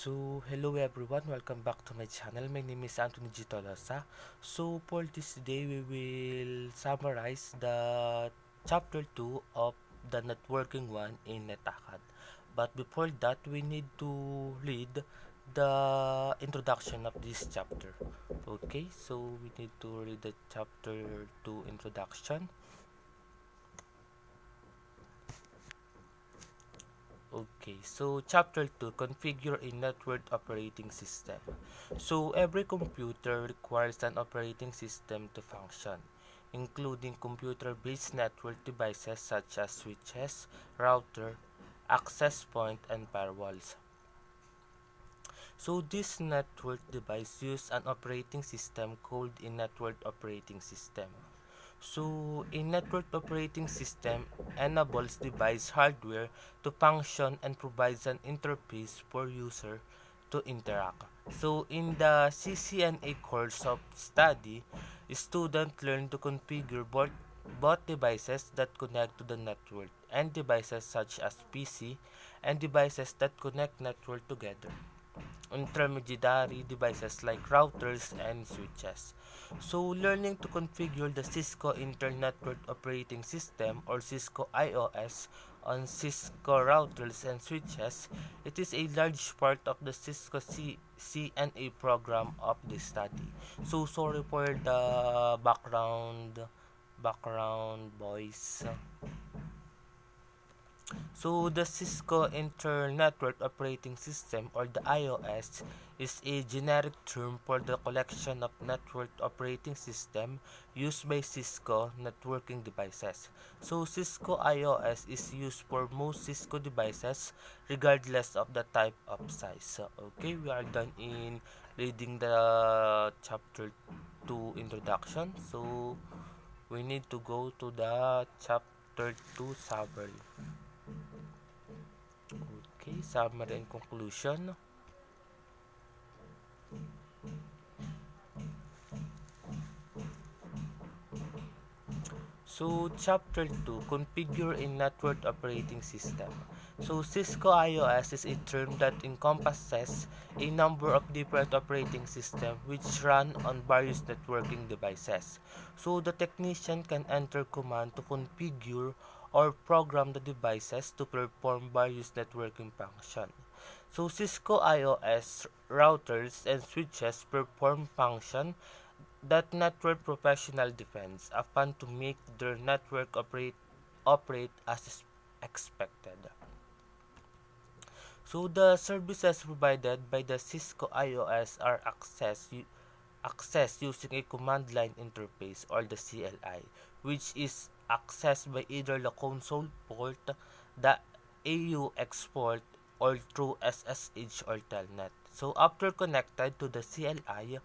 Hello everyone, welcome back to my channel. My name is Anthony G. Tolosa. For this day, we will summarize the chapter 2 of the networking one in NetAcad. But before that, we need to read the introduction of this chapter. Okay, so we need to read the chapter 2 introduction. Okay, so chapter 2, configure a network operating system. So every computer requires an operating system to function, including computer-based network devices such as switches, router, access point, and firewalls. So this network device uses an operating system called a network operating system. So, a network operating system enables device hardware to function and provides an interface for user to interact. So, in the CCNA course of study, students learn to configure both devices that connect to the network and devices such as PC and devices that connect network together, intermediary devices like routers and switches. So, learning to configure the Cisco Internet Operating System or Cisco IOS on Cisco routers and switches, it is a large part of the Cisco CNA program of the study. So, sorry for the background voice. So the Cisco Internet Operating System or the IOS is a generic term for the collection of network operating system used by Cisco networking devices. So Cisco IOS is used for most Cisco devices regardless of the type of size. So, okay, we are done in reading the chapter 2 introduction. So we need to go to the chapter 2 summary. Okay, summary and conclusion. So, Chapter 2, Configure a Network Operating System. So, Cisco IOS is a term that encompasses a number of different operating systems which run on various networking devices. So, the technician can enter command to configure or program the devices to perform various networking functions. So, Cisco IOS routers and switches perform functions that network professional depends upon to make their network operate as expected. So the services provided by the Cisco IOS are accessed using a command line interface or the CLI, which is accessed by either the console port, the AUX port, or through SSH or Telnet. So after connected to the CLI,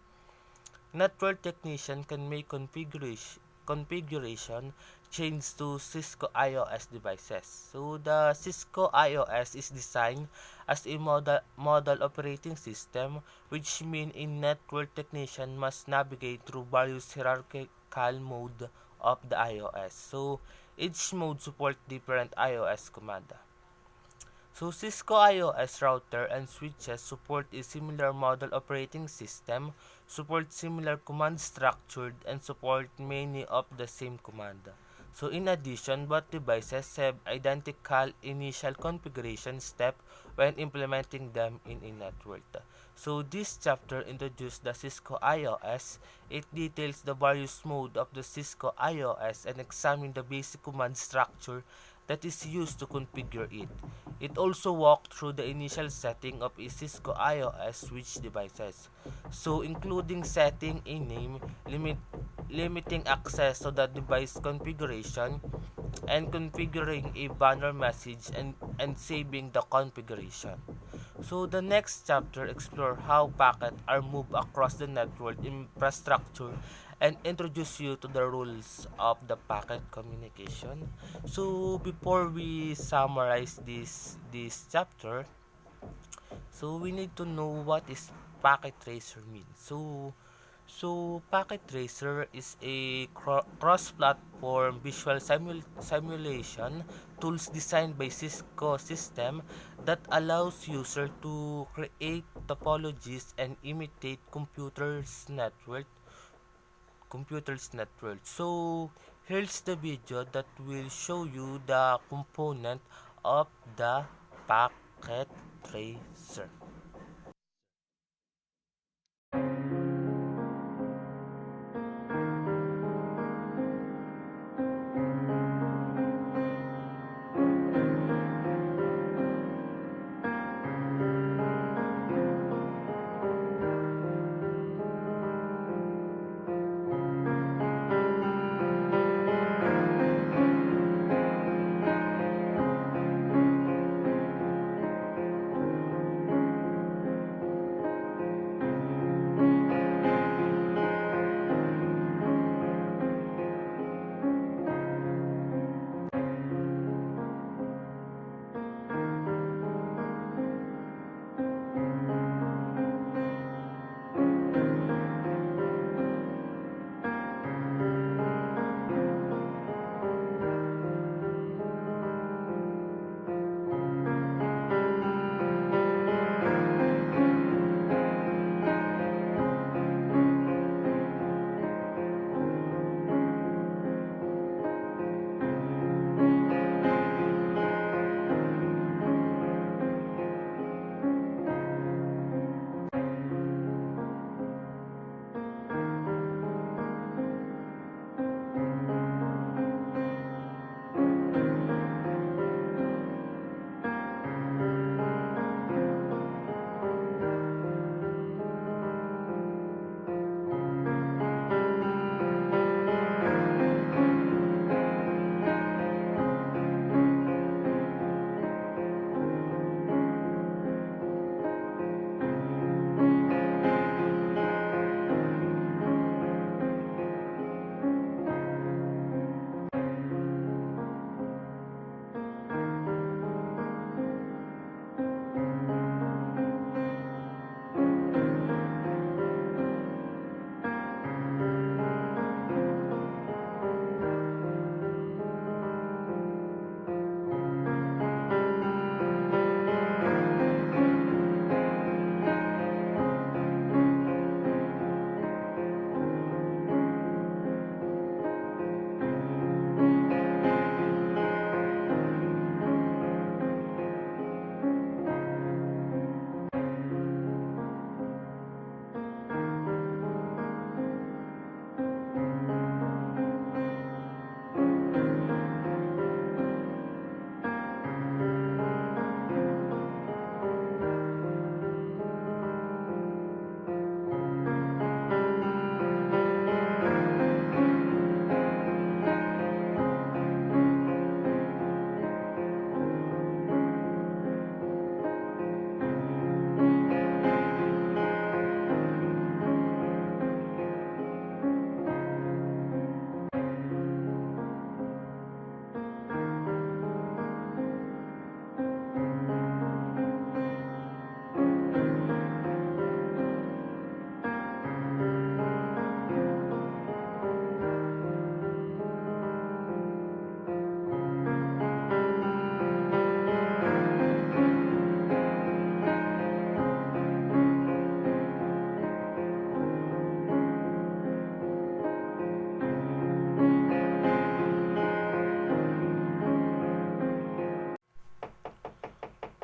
network technician can make configuration change to Cisco IOS devices. So the Cisco IOS is designed as a model operating system, which means a network technician must navigate through various hierarchical mode of the IOS. So each mode supports different IOS command. So Cisco IOS router and switches support a similar model operating system, support similar command structure, and support many of the same command. So in addition, both devices have identical initial configuration step when implementing them in a network. So this chapter introduces the Cisco IOS. It details the various modes of the Cisco IOS and examines the basic command structure that is used to configure it. It also walked through the initial setting of a Cisco IOS switch devices, so including setting a name, limiting access to the device configuration, and configuring a banner message and saving the configuration. So the next chapter explore how packets are moved across the network infrastructure and introduce you to the rules of the packet communication. So before we summarize this chapter, so we need to know what is packet tracer means. So So, Packet Tracer is a cross-platform visual simulation tools designed by Cisco System that allows users to create topologies and imitate computers network. So, here's the video that will show you the component of the Packet Tracer.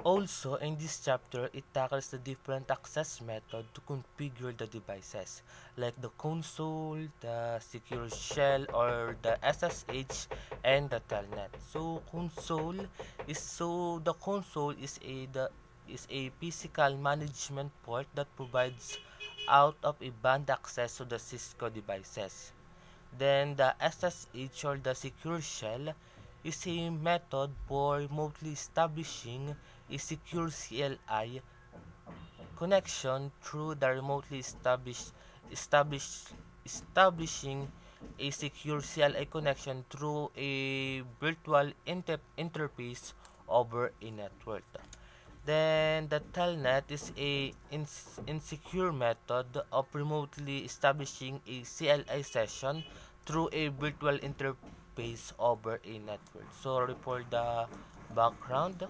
Also, in this chapter, it tackles the different access method to configure the devices, like the console, the secure shell, or the SSH, and the telnet. The console is a physical management port that provides out of a band access to the Cisco devices. Then the SSH, or the secure shell, is a method for remotely establishing a secure CLI connection through the remotely establish, establishing a secure CLI connection through a virtual interface over a network. Then the telnet is a insecure method of remotely establishing a CLI session through a virtual interface over a network. Sorry for the background.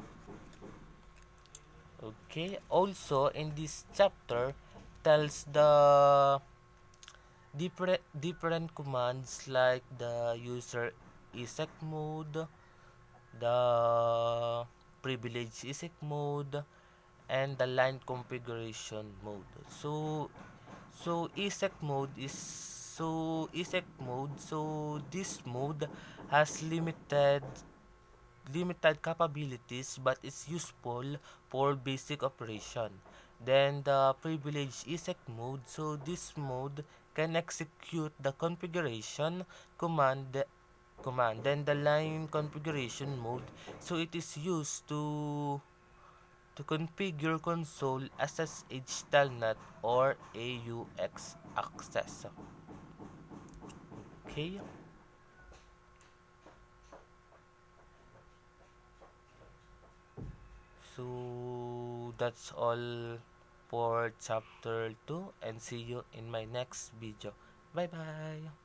Okay. Also, in this chapter, tells the different commands like the user exec mode, the privilege exec mode, and the line configuration mode. So this mode has limited capabilities but is useful for basic operation. Then the privilege exec mode. So this mode can execute the configuration command. Then the line configuration mode. So it is used to configure console SSH telnet or AUX access. Okay. So that's all for chapter 2 and see you in my next video. Bye bye.